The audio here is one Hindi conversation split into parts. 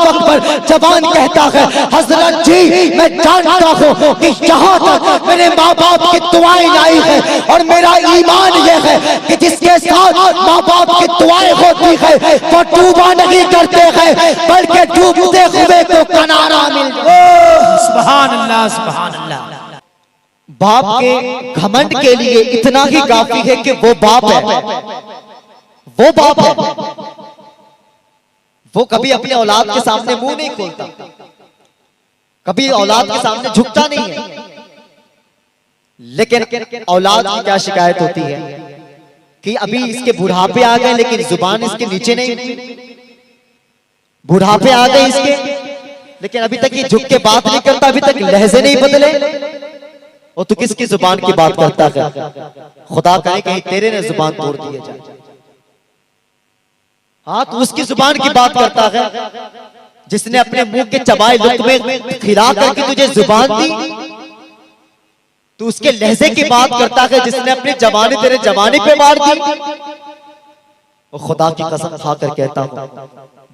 अकबर जबान कहता है हजरत जी मैं जानता हूँ कि यहाँ तक मेरे माँ बाप की दुआएं आई है और मेरा ईमान यह है कि जिसके साथ माँ बाप की दुआएं होती है वो डूबा नहीं करते हैं बल्कि डूबते हुए को किनारा मिल जाए। सुभान अल्लाह सुभान अल्लाह। बाप के घमंड के लिए इतना ही काफी है कि वो बाप है, वो बाप है। वो कभी अपने औलाद के सामने मुंह नहीं खोलता, कभी औलाद के सामने झुकता नहीं है। लेकिन औलाद की क्या शिकायत होती है कि अभी इसके बुढ़ापे आ गए लेकिन जुबान इसके नीचे नहीं, बुढ़ापे आ गए इसके लेकिन अभी तक ये झुक के बात नहीं करता, अभी तक लहजे नहीं बदले। और तू किसकी जुबान की बात करता है? खुदा करे कहीं तेरे ने जुबान तोड़ दिए जाए। हाँ, तू उसकी जुबान की बात करता है जिसने अपने मुंह के चबाए लुत्मे खिला करके तुझे जुबान दी। तू उसके लहजे की बात करता है जिसने अपनी जवानी तेरे जवानी पे मार दी। और खुदा की कसम खाकर कहता हूं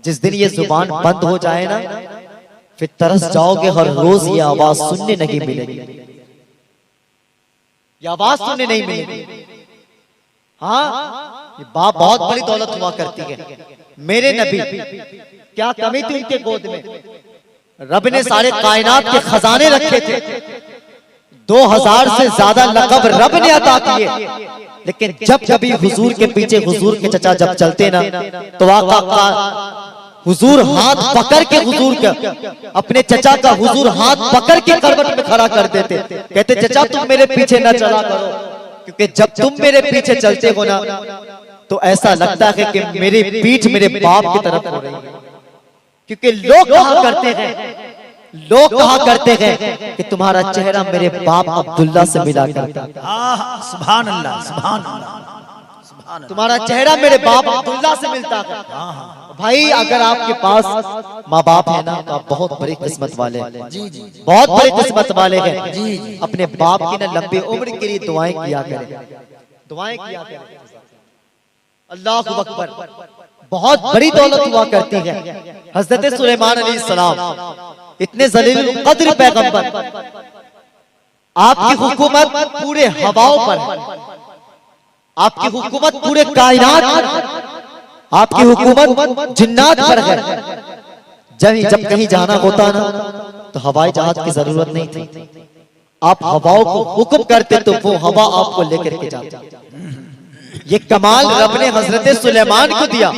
जिस दिन ये जुबान बंद हो जाए ना फिर तरस जाओगे, हर रोज ये आवाज सुनने नहीं मिलेगी, ये आवाज सुनने नहीं मिलेगी। हाँ, ये बाप बहुत बड़ी दौलत हुआ करती है। मेरे नबी क्या कमी थी उनके गोद में? रब ने सारे कायनात के खजाने रखे थे, 2000 से ज्यादा लक़ब रब ने अता किए। लेकिन जब कभी हुजूर के पीछे हुजूर के चचा जब चलते ना तो आका हुजूर हाथ पकड़ के हुजूर का अपने चचा का हुजूर हाथ पकड़ के करवट में खड़ा कर देते, कहते चचा तुम मेरे पीछे न चला करो, क्योंकि जब तुम मेरे पीछे चलते हो ना तो ऐसा लगता है कि मेरी पीठ मेरे बाप की तरफ हो रही है। क्योंकि लोग कहा करते हैं, लोग कहा करते हैं कि तुम्हारा चेहरा मेरे बाप अब्दुल्ला से मिला करता है। सुभान अल्लाह सुभान अल्लाह। तुम्हारा चेहरा मेरे बाप अब्दुल्ला से मिलता है। भाई अगर आपके पास माँ बाप है ना तो आप बहुत बड़ी किस्मत वाले हैं, बहुत बड़ी किस्मत वाले हैं। अपने बाप की ना लंबी उम्र के लिए दुआएं किया करें, दुआएं किया करें। अल्लाह अकबर, बहुत बड़ी दौलत हुआ करती है। हजरत सुलेमान अलैहिस्सलाम इतने जलील कद्र पैगंबर, आपकी हुकूमत पूरे हवाओं पर है, आपकी हुकूमत पूरे कायनात पर है, आपकी हुकूमत जिन्नात पर है। जब कहीं जाना होता ना तो हवाई जहाज की जरूरत नहीं थी, आप हवाओं को हुक्म करते तो वो हवा आपको लेकर के जाती। ये कमाल रब ने हजरत सुलेमान को दिया।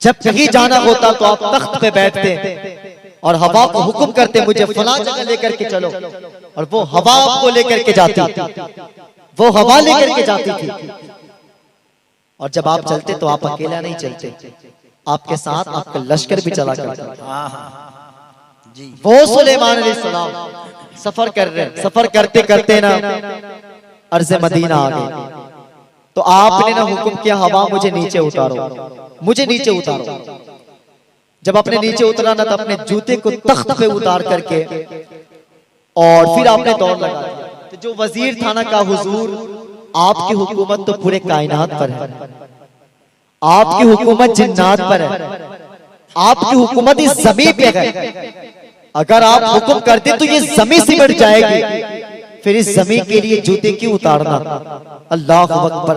जब कहीं जाना होता तो आप तख्त पे बैठते और हवा को हुक्म करते मुझे फलां जगह लेकर के चलो, और वो हवा आपको लेकर के जाती, वो हवा लेकर के जाती थी। और जब आप चलते तो आप अकेला नहीं चलते, आपके साथ आपका लश्कर भी चला करता। वो सुलेमान अलैहिस्सलाम सफर कर रहे, सफर करते करते ना अर्ज़े मदीना आ गए तो आपने ना हुक्म किया हवा मुझे नीचे उतारो, मुझे नीचे उतारो। जब अपने नीचे उतरा ना तो अपने जूते को तख्त पे उतार करके और फिर आपने दौड़ लगा दिया। तो जो वजीर था ना का हुजूर आपकी हुकूमत तो पूरे कायनात पर है, आपकी हुकूमत जिन्नात पर है, आपकी हुकूमत इस जमीन पे है। अगर आप हुक्म करते तो ये जमीन सिमट जाएगी, फिर इस जमीन के लिए जूते क्यों उतारना? अल्लाह अकबर।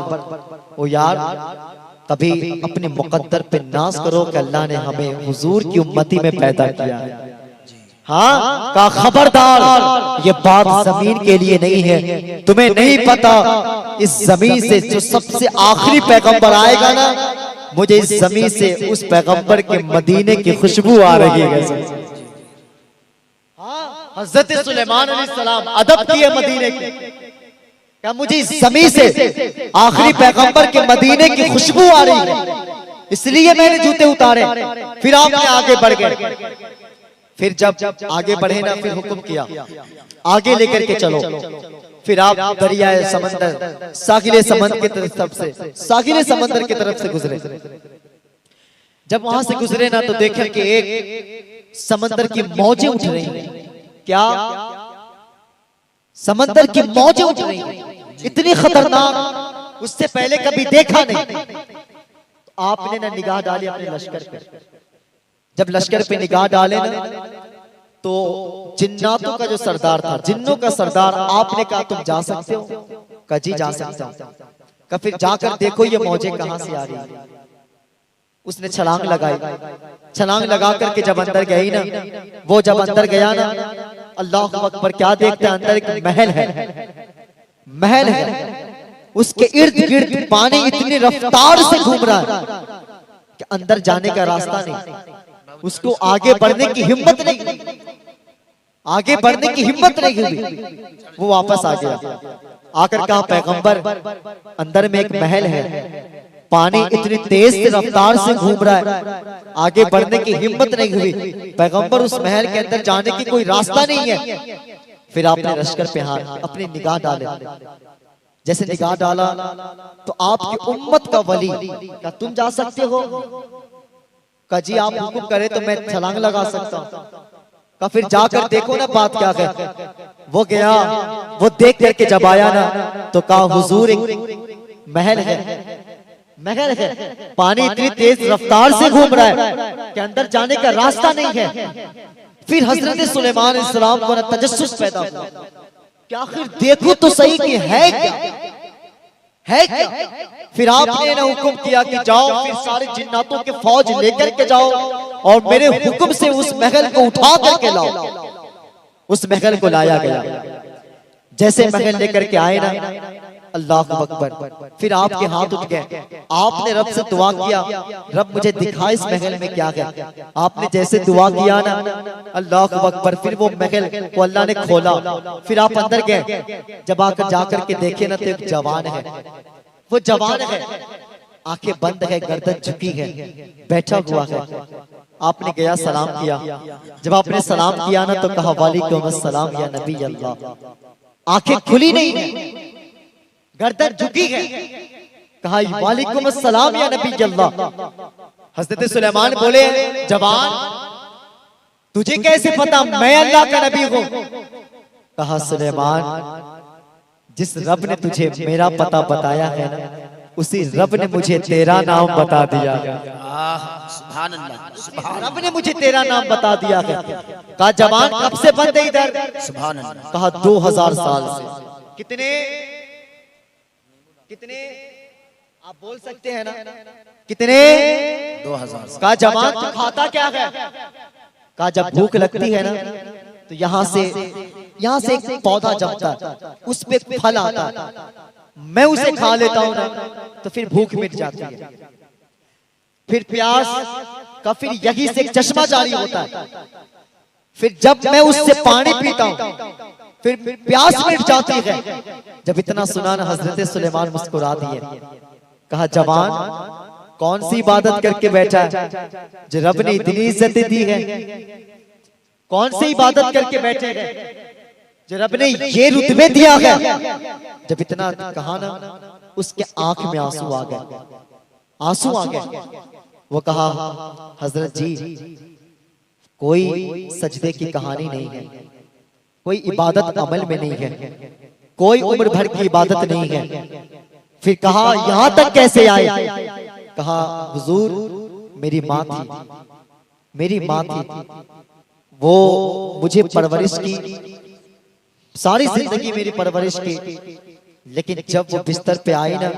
ओ यार कभी अपने मुकद्दर पे नाज करो कि अल्लाह ने हमें हुजूर की उम्मती में पैदा किया है। हाँ का खबरदार, ये बात जमीन के लिए नहीं है। तुम्हें नहीं पता इस जमीन से जो सबसे आखिरी पैगंबर आएगा ना, मुझे इस जमीन से उस पैगंबर के मदीने की खुशबू आ रही है। हज़रत सुलेमान अलैहिस्सलाम अदब किए मदीने के, क्या मुझे इस जमीन से आखिरी पैगंबर के मदीने की खुशबू आ रही है, इसलिए मैंने जूते उतारे। फिर आपने आगे बढ़ गए। फिर जब आगे बढ़े ना फिर हुक्म किया आगे लेकर के चलो। फिर आप दरियाए समंदर साहिल समंदर की तरफ से, साहिल समंदर की तरफ से गुजरे। जब वहां से गुजरे ना तो देखे कि एक समंदर की मौजें उठ रही हैं। क्या समंदर की मौजें उठ रही हैं, इतनी खतरनाक, उससे पहले कभी देखा नहीं। तो आपने ना निगाह डाली अपने लश्कर पे। जब लश्कर पे निगाह डाले ना तो जिन्नातों का जो सरदार था, जिन्नों का सरदार, आपने कहा तुम जा सकते हो? कहा जी जा सकता हूं। कहा फिर जाकर देखो ये मौजें कहां से आ रही है। उसने छलांग लगाई, छलांग लगा करके जब अंदर गई ना, वो जब अंदर गया ना, अल्लाह अकबर, क्या देखते हैं अंदर एक महल है, महल है, उसके इर्द गिर्द पानी इतनी रफ्तार से घूम रहा है कि अंदर जाने का रास्ता नहीं, उसको आगे बढ़ने की हिम्मत नहीं, आगे बढ़ने की हिम्मत नहीं हुई। वो वापस आ गया, आकर कहा पैगंबर अंदर में एक महल है, पानी इतनी तेज रफ्तार से घूम रहा है, आगे बढ़ने की हिम्मत नहीं हुई। पैगंबर उस महल के अंदर जाने की कोई रास्ता नहीं है। फिर आपने लश्कर पे हाथ अपनी निगाह डाले, जैसे निगाह डाला तो आपकी उम्मत का वली, क्या तुम जा सकते हो? कहा जी आप हुक्म करें तो मैं छलांग लगा सकता हूँ। कहा फिर जाकर देखो ना बात क्या है। वो गया, वो देख करके जब आया ना तो कहा हुजूर एक महल है, महल है, पानी इतनी तेज रफ्तार से घूम रहा है कि अंदर जाने का रास्ता नहीं है। फिर हजरत सुलेमान अलैहिस्सलाम को तजस्सुस पैदा हुआ कि आखिर देखो तो सही कि है क्या, है क्या। फिर आपने ना हुक्म किया कि जाओ, फिर सारे जिन्नातों के फौज लेकर के जाओ और मेरे हुक्म से उस महल को उठा करके लाओ। उस महल को लाया गया, जैसे महल लेकर के आए ना, अल्लाह अकबर, फिर आपके हाथ उठ गए, आपने रब से दुआ किया, रब मुझे दिखा इस महल में क्या है। आपने जैसे दुआ किया ना, अल्लाह अकबर, फिर वो महल को अल्लाह ने खोला। फिर आप अंदर गए, जब आकर जाकर के देखे ना तो एक जवान है, वो जवान है, आंखें बंद है, गर्दन झुकी है, बैठा हुआ है। आपने गया सलाम किया, जब आपने सलाम किया ना तो कहा वालेकुम अस्सलाम या नबी अल्लाह। आंखें खुली नहीं है, गर्दन झुकी है, कहा वालेकुम अस्सलाम या नबी अल्लाह। हजरत सुलेमान बोले जवान तुझे कैसे पता मैं अल्लाह का नबी हूं? कहा सुलेमान जिस रब ने तुझे मेरा पता बताया है ना, उसी रब ने मुझे तेरा नाम बता दिया है। सुभान अल्लाह, रब ने मुझे तेरा नाम बता दिया है। कहा जवान कब से बंद है इधर? सुभान अल्लाह। कहा 2000 साल से। कितने कितने आप बोल सकते हैं ना, कितने? 2000। कहा जवान तू खाता क्या है? कहा जब भूख लगती है ना तो यहाँ से एक पौधा जमता है, उस पे फल आता है, मैं उसे खा लेता हूँ ना तो फिर भूख मिट जाती है। फिर प्यास का फिर यही से एक चश्मा जारी होता है, फिर जब मैं उससे पानी पीता हूँ फिर प्यास मिट जाती है। जब इतना सुना ना हजरत सुलेमान मुस्कुरा दिए। कहा जवान कौन सी इबादत करके बैठा है जो रब ने इतनी इज्जत दी है? कौन सी इबादत करके बैठे हैं जो रब ने ये रुतबे दिया है? जब इतना कहा ना उसके आंख में आंसू आ गए, आंसू आ गए। वो कहा हजरत जी कोई सजदे की कहानी नहीं है, कोई इबादत अमल में नहीं है, कोई उम्र भर की इबादत नहीं है। फिर कहा यहां तक कैसे आए? कहा हुजूर मेरी माँ थी, मेरी माँ थी, वो मुझे परवरिश की, सारी जिंदगी मेरी परवरिश की, लेकिन जब वो बिस्तर पे आई ना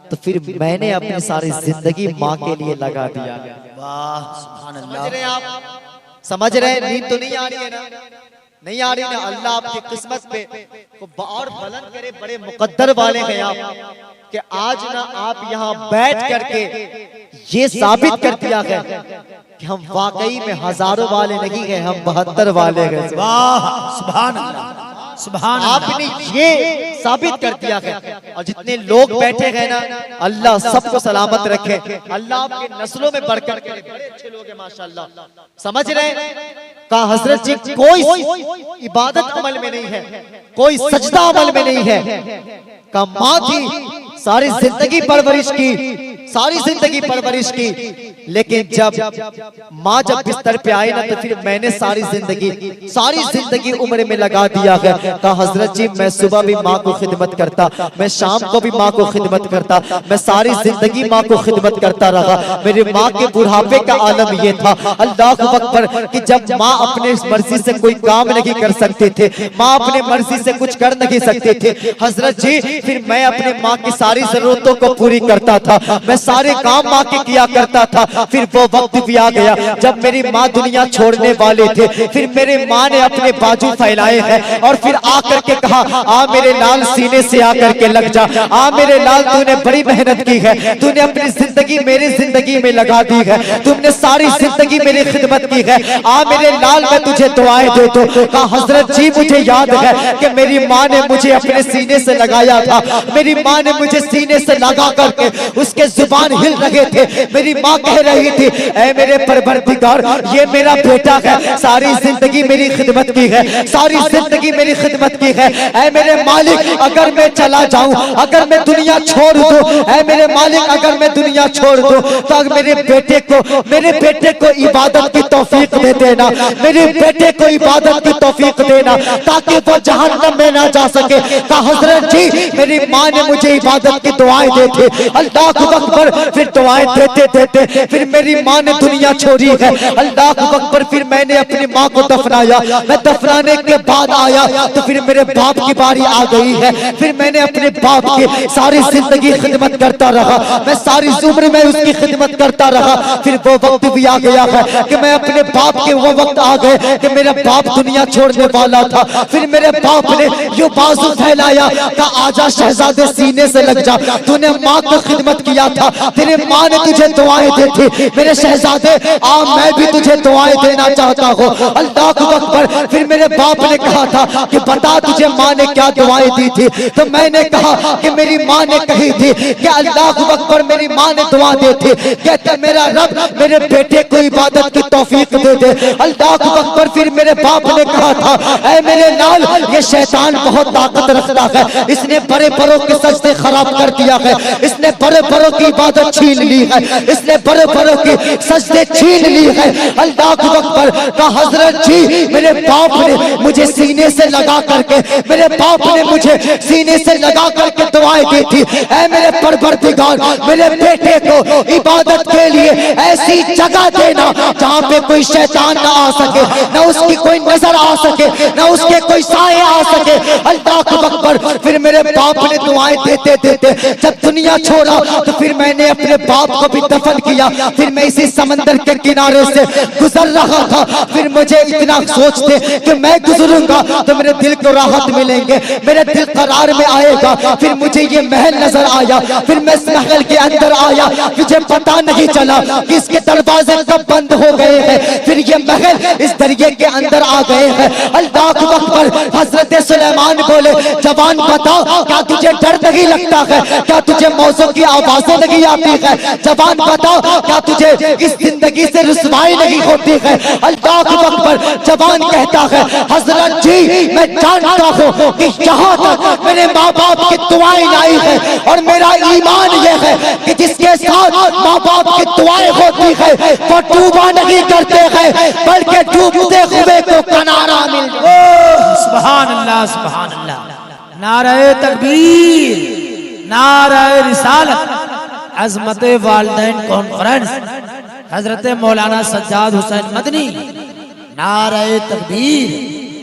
तो फिर मैंने अपनी सारी जिंदगी माँ के लिए लगा दिया। वाह सुभान अल्लाह। समझ रहे आप? समझ रहे? नींद तो नहीं आ रही है ना? नहीं आ रही ना? अल्लाह आपकी किस्मत पे को और बुलंद करे, बड़े मुकद्दर वाले हैं आप कि आज ना आप यहाँ बैठ करके ये साबित कर दिया है कि हम वाकई में हजारों वाले नहीं हैं, हम 72 वाले हैं। वाह सुभान अल्लाह, सुभान अल्लाह। आपने ये साबित कर दिया है। और जितने लोग बैठे हैं ना अल्लाह सबको सलामत रखे, अल्लाह आपके नस्लों में बरकत करे, बड़े अच्छे लोग हैं माशाल्लाह। समझ रहे? कहा हजरत जी कोई इबादत अमल में नहीं है, कोई सजदा अमल में नहीं है। कहा माँ थी, सारी जिंदगी परवरिश की, सारी जिंदगी परवरिश की, लेकिन जब माँ जब बिस्तर पे आई ना तो फिर मैंने सारी जिंदगी उम्र में लगा दिया है। कहा हजरत जी मैं सुबह भी माँ को खिदमत करता, मैं शाम को भी माँ को खिदमत करता, मैं सारी जिंदगी माँ को खिदमत करता रहा। मेरी माँ के बुढ़ापे का आलम ये था, अल्लाह अकबर, कि जब माँ अपने मर्जी से कोई काम नहीं कर सकते थे, माँ अपने मर्जी से कुछ कर नहीं सकते थे हजरत जी, फिर मैं अपने माँ की सारी जरूरतों को पूरी करता था, मैं सारे काम माँ के किया करता था। फिर वो वक्त भी आ गया जब मेरी माँ दुनिया छोड़ने वाले थे, फिर मेरे माँ ने अपने बाजू फैलाए हैं और फिर आकर के कहा आ मेरे लाल सीने से आकर के लग जा, आ मेरे लाल तूने बड़ी मेहनत की है, तूने अपनी जिंदगी मेरी जिंदगी में लगा दी है, तुमने सारी जिंदगी मेरी खिदमत की है, आ मेरे लाल मैं तुझे दुआएं दे दूं। कहा हजरत जी मुझे याद है कि मेरी माँ ने मुझे अपने सीने से लगाया था, मेरी माँ ने मुझे सीने से लगा करके उसके जुबान हिल रहे थे, मेरी माँ कह रही थी ऐ मेरे परवरदिगार ये मेरा बेटा है, सारी जिंदगी मेरी खिदमत की है, सारी जिंदगी मेरी खिदमत की है, ऐ मेरे मालिक अगर मैं चला जाऊं, अगर मैं दुनिया छोड़ दूं, ऐ मेरे मालिक अगर मैं दुनिया छोड़ दूं तो मेरे बेटे को इबादत की तौफीक दे देना, मेरे बेटे को इबादत की तौफीक देना ताकि वो जहन्नम में ना जा सके। कहा हजरत जी मेरी माँ ने मुझे इबादत की दुआएं दी थी, अल्लाह अकबर, फिर दुआएं देते देते फिर मेरी माँ ने दुनिया छोड़ी है, अल्लाह अकबर, फिर मैंने अपनी माँ को दफनाया, मैं दफनाने के बाद आया तो फिर मेरे बाप की बारी आ गई है, फिर मैंने अपने बाप की सारी जिंदगी खिदमत करता रहा, मैं सारी उम्र में उसकी खिदमत करता रहा। फिर वो वक्त भी आ गया है कि मैं अपने बाप के वो वक्त आ गए कि मेरा बाप दुनिया छोड़ने वाला था, फिर मेरे बाप ने यो बाजू फैलाया कि आजा शहजादे सीने से लग जा, तूने माँ को खिदमत किया था, तेरे माँ ने तुझे दुआएं दी थी, मेरे शहजादे आ मैं भी तुझे दुआएं देना चाहता हूँ। अल्लाह अकबर, फिर मेरे बाप ने कहा था कि बता तुझे माँ ने क्या दुआएं दी थी, तो मैंने कहा कि मेरी माँ ने कही थी कि अल्लाह अकबर मेरी माँ ने दुआ दी थी, कहते मेरा रब मेरे बेटे को इबादत की तौफीक दे दे। अल्लाह अकबर, फिर मेरे बाप ने कहा था ऐ मेरे लाल ये शैतान बहुत ताकत रखता है, इसने बड़े बड़ों के सजदे खराब कर दिया है, इसने बड़े बड़ों की इबादत छीन ली है, इसने बड़े बड़ों की सजदे छीन ली है। अल्लाह अकबर का हजरत जी मेरे बाप ने मुझे सीने से लगा करके, मेरे बाप ने मुझे सीने से लगा करके दुआएं दी थी, ऐ मेरे परवरदिगार मेरे बेटे को इबादत के लिए ऐसी जगह देना जहाँ पे कोई शैतान ना आ सके, ना उसकी कोई नजर आ सके, ना उसके कोई साए आ सके। अल्लाह अकबर, फिर मेरे बाप ने दुआएं देते देते जब दुनिया छोड़ा तो फिर मैंने अपने बाप को भी दफन किया। फिर मैं इसी समंदर के किनारे से गुजर रहा था, फिर मुझे इतना सोचते कि मैं गुजरूंगा तो मेरे दिल को राहत मिलेंगे, मेरे दिल करार में आएगा। फिर मुझे ये महल नजर आया, फिर मैं इस महल के अंदर आया, मुझे पता नहीं चला कि इसके दरवाजे कब बंद हो गए हैं, फिर ये महल इस दरिया के अंदर आ गए हैं। अल्लाह अकबर, हजरत सुलेमान बोले जवान बता क्या तुझे डर नहीं लगता है, क्या तुझे मौसम की आवाजें नहीं आती है, जवान बता क्या तुझे इस जिंदगी से रुसवाई नहीं होती है। अल्लाह अकबर, जवान कहता है हजरत जी मैं जानता हूँ कि यहाँ तक मेरे माँ बाप की दुआएं लाई है और मेरा ईमान यह है कि जिसके साथ माँ बाप की दुआएं होती है वो डूबा नहीं करते हैं बल्कि डूबते हुए को किनारा मिल जाए। सुभान अल्लाह, सुभान अल्लाह, नारे तकबीर, नारे रिसालत, अज़मत वालिदैन कॉन्फ्रेंस हजरत मौलाना सज्जाद हुसैन मदनी, नारे तकबीर,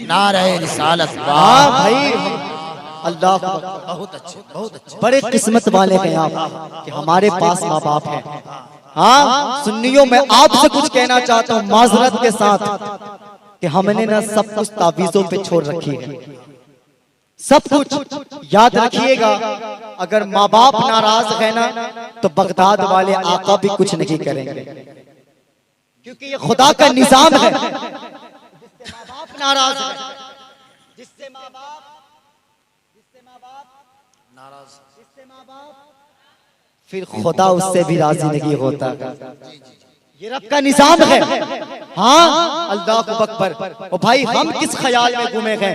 नारे रिसालत। वाह भाई, अल्लाह बहुत अच्छे, बहुत अच्छे, बड़े किस्मत वाले हैं आप कि हमारे पास माँ बाप हैं। हाँ सुन्नियों, मैं आपसे कुछ कहना चाहता हूँ माजरत के साथ कि हमने ना सब कुछ तावीज़ों पे छोड़ रखी है, सब कुछ। याद रखिएगा अगर माँ बाप नाराज है ना तो बगदाद वाले आका भी कुछ नहीं करेंगे, क्योंकि ये खुदा का निजाम है। माँ बाप नाराज है, जिससे माँ बाप नाराज, जिससे माँ बाप फिर खुदा उससे भी राजी नहीं होता। ये रब का निजाम है। हाँ अल्लाह अकबर। और भाई हम किस ख्याल में घूमे गए,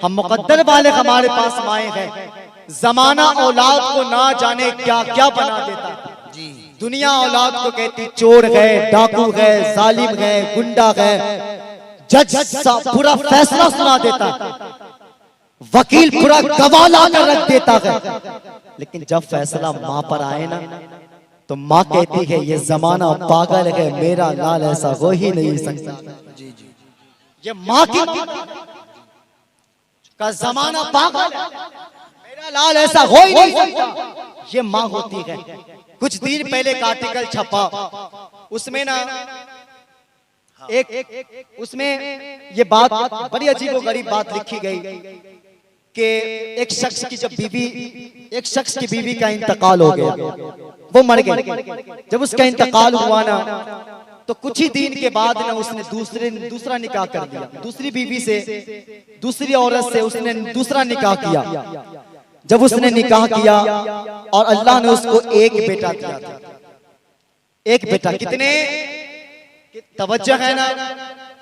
हम मुकद्दर वाले हमारे पास आए हैं। जमाना औलाद को ना जाने क्या क्या बना देता। दुनिया औलाद को कहती चोर गए, डाकू गए, जालिम गए, गुंडा गए, जज पूरा फैसला सुना देता, वकील पूरा गवाह लाकर रख देता है, लेकिन जब फैसला माँ पर आए ना तो माँ कहती है ये जमाना पागल है, मेरा लाल ऐसा हो ही नहीं सकता। ये माँ की का जमाना पागल है, मेरा लाल ऐसा हो ही नहीं सकता, ये माँ होती है। कुछ दिन पहले एक आर्टिकल छपा, उसमें ना उसमें ये बात बड़ी अजीबोगरीब बात लिखी गई कि एक शख्स की बीवी का इंतकाल हो गया, वो मर गई। जब उसका इंतकाल हुआ ना तो कुछ ही दिन के बाद ना उसने दूसरा निकाह कर दिया, दूसरी बीवी से, दूसरी औरत से उसने दूसरा निकाह किया। जब उसने निकाह किया और अल्लाह ने उसको एक बेटा दिया था, एक बेटा। कितने तवज्जो है ना,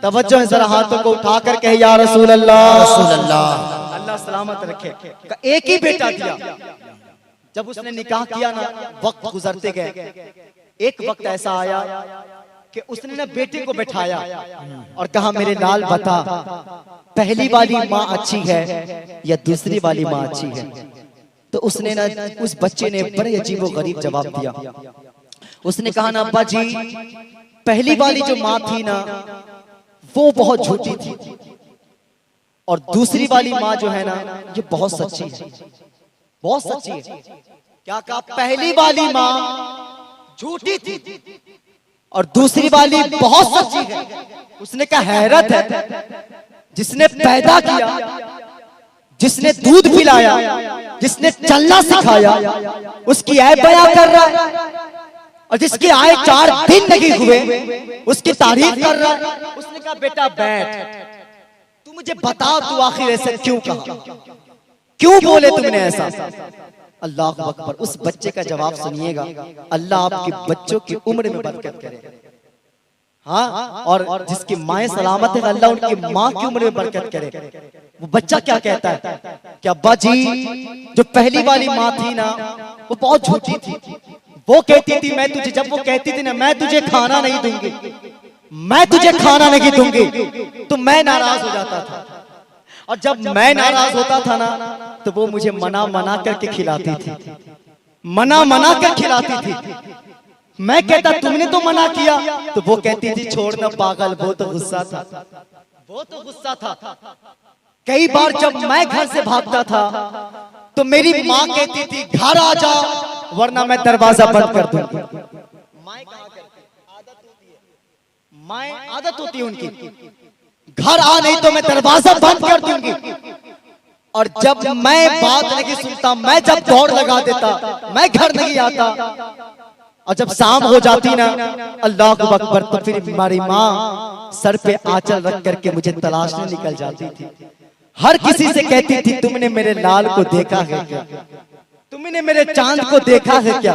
तवज्जो है, जरा हाथों को उठाकर कहे या रसूल अल्लाह, अल्लाह सलामत रखे। एक ही बेटा दिया। जब उसने निकाह किया ना, वक्त गुजरते गए, एक वक्त ऐसा आया कि उसने ना बेटे को बैठाया और कहा मेरे लाल बता, पहली वाली माँ अच्छी है या दूसरी वाली माँ अच्छी है? तो उसने ना, उस बच्चे ने बड़े अजीबो गरीब जवाब दिया। उसने कहा ना अब्बा जी, पहली वाली जो माँ थी ना वो बहुत झूठी थी, और दूसरी वाली माँ जो है ना ये बहुत सच्ची है, बहुत सच्ची है। क्या कहा? पहली वाली माँ झूठी थी और दूसरी वाली बहुत सच्ची है। उसने कहा हैरत है, जिसने पैदा किया, जिसने दूध पिलाया, जिसने चलना सिखाया, उसकी ऐब बयां कर रहा है, और जिसके आए 4 दिन नहीं हुए उसकी तारीफ कर रहा है। उसने कहा बेटा बैठ, तू मुझे बता, तू आखिर ऐसे क्यों कहा, क्यों बोले तुमने ऐसा? अल्लाह अकबर। उस बच्चे का जवाब सुनिएगा। अल्लाह आपके बच्चों की उम्र में बरकत करे। हाँ, और जिसकी माएँ सलामत है अल्लाह उनकी माँ की उम्र में बरकत करे। वो बच्चा क्या कहता है कि अब्बा जी, जो पहली वाली माँ थी ना वो बहुत झूठी थी, वो कहती थी मैं तुझे, जब वो कहती थी ना मैं तुझे खाना नहीं दूंगी, मैं तुझे खाना नहीं दूंगी, तो मैं नाराज हो जाता था, और जब मैं नाराज होता था ना तो वो मुझे मना करके खिलाती थी, मना कर खिलाती थी। मैं कहता तुमने तो मना किया, तो वो कहती थी छोड़ना पागल, वो तो गुस्सा था, वो तो गुस्सा था। कई बार जब मैं घर से भागता था तो मेरी माँ कहती थी घर आ जा वरना मैं दरवाजा बंद कर दूंगी। माँ आदत होती है उनकी, घर आ नहीं तो मैं दरवाजा बंद कर दूंगी। और जब मैं बात नहीं सुनता, मैं जब दौड़ लगा देता, मैं घर नहीं आता, और जब शाम हो जाती ना अल्लाह अकबर, तो फिर हमारी माँ सर पे आंचल रख करके मुझे तलाशने निकल जाती थी। हर किसी से कहती थी तुमने मेरे लाल को देखा है क्या, तुमने मेरे चांद को देखा है क्या,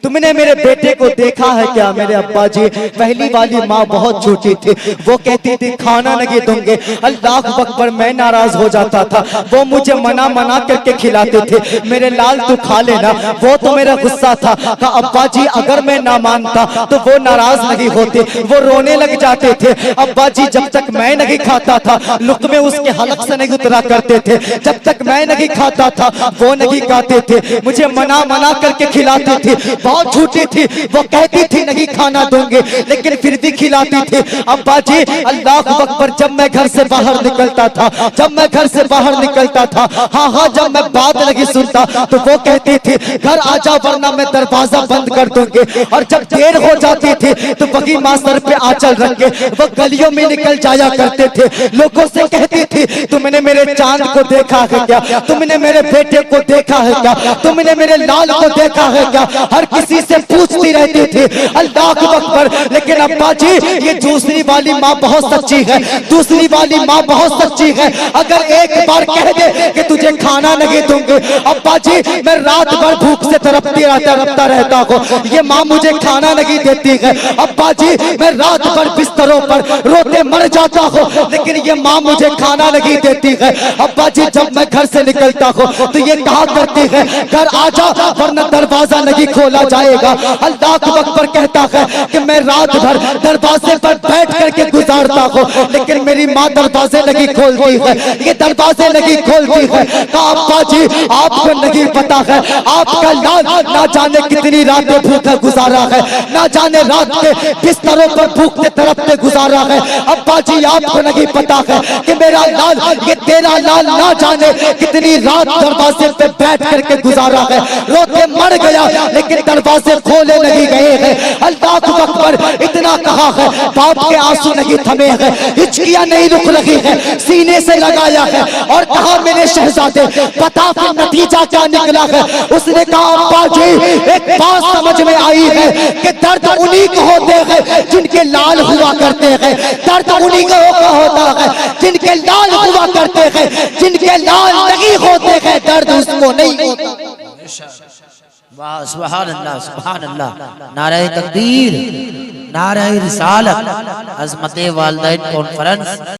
तुमने मेरे बेटे को देखा है क्या? मेरे अब्बा जी, पहली वाली माँ बहुत छोटी थी, वो कहती थी खाना नहीं दूंगे। अल्लाह अकबर, मैं नाराज हो जाता था, वो मुझे मना करके खिलाते थे, मेरे लाल तू खा लेना, वो तो मेरा गुस्सा था। कहा अब्बा जी अगर मैं ना मानता तो वो नाराज नहीं होते, वो रोने लग जाते थे। अब्बा जी जब तक मैं नहीं खाता था लुक़्मे उसके हलक से नहीं उतरा करते थे, जब तक मैं नहीं खाता था वो नहीं खाते थे, मुझे मना करके खिलाती थी, बहुत झूठी थी, वो कहती थी नहीं खाना दूंगे लेकिन फिर भी खिलाती थी। अब्बा जी अल्लाह अकबर, जब मैं घर से बाहर निकलता था, जब मैं घर से बाहर निकलता था, हाँ जब मैं बात नहीं सुनता तो वो कहती थी घर आ जा वरना मैं दरवाजा बंद कर दूंगी। और जब देर हो जाती थी तो वही माँ सर पे आंचल रख के वो गलियों में निकल जाया करते थे, लोगों से कहती थी तुमने मेरे चांद को देखा है क्या, तुमने मेरे बेटे को देखा है क्या, तुमने मेरे लाल को देखा है क्या? हर किसी से पूछती रहती थी। अल्लाह अकबर। लेकिन अब्बा जी ये दूसरी वाली माँ बहुत सच्ची है, दूसरी वाली माँ बहुत सच्ची है। अगर एक बार कह दे कि तुझे खाना नहीं दूंगी, अब्बा जी मैं रात भर भूख से तड़पता रहता हूँ, ये माँ मुझे खाना नहीं देती है। अब्बा जी मैं रात भर बिस्तरों पर रोते मर जाता हूँ, लेकिन ये माँ मुझे खाना नहीं देती है। अब्बा जी जब मैं घर से निकलता हूँ तो ये कहा करती है घर आ जा वरना दरवाजा नहीं खोला जाएगा। अल्लाह अकबर कहता है कि मैं रात भर दरवाजे पर बैठ करके गुजारता हूँ, लेकिन मेरी माँ दरवाजे नहीं खोलती है, ये दरवाजे नहीं खोलती है। कहा अब्बा जी आपको नहीं पता है, आपका लाल ना जाने कितनी रातें भूखा गुजारा है, ना जाने रात के बिस्तरों पर भूखते तड़पते गुजारा है। अब्बा जी आपको नहीं पता है कि मेरा लाल, ये तेरा लाल ना जाने कितनी रात दरवाजे पे बैठ करके गुजारा है, रोते मर गया लेकिन दरवाजे खोले नहीं गए हैं। अल्लाह अकबर इतना कहा है, बाप के आंसू नहीं थमे हैं, हिचकियां नहीं रुक रही है, सीने से लगाया है और कहा मेरे शहजादे पता फिर नतीजा क्या निकला है। उसने कहा अब्बा जी एक बात समझ में आई है कि दर्द उन्हीं को होते हैं जिनके लाल हुआ करते हैं, दर्द उन्हीं को होता है जिनके लाल हुआ करते हैं, जिनके लाल नहीं होते हैं दर्द उसको नहीं होता। वाह सुभान अल्लाह सुभान अल्लाह। नारे तकबीर, नारे रिसालत, अज़मत वालिदैन कॉन्फ्रेंस।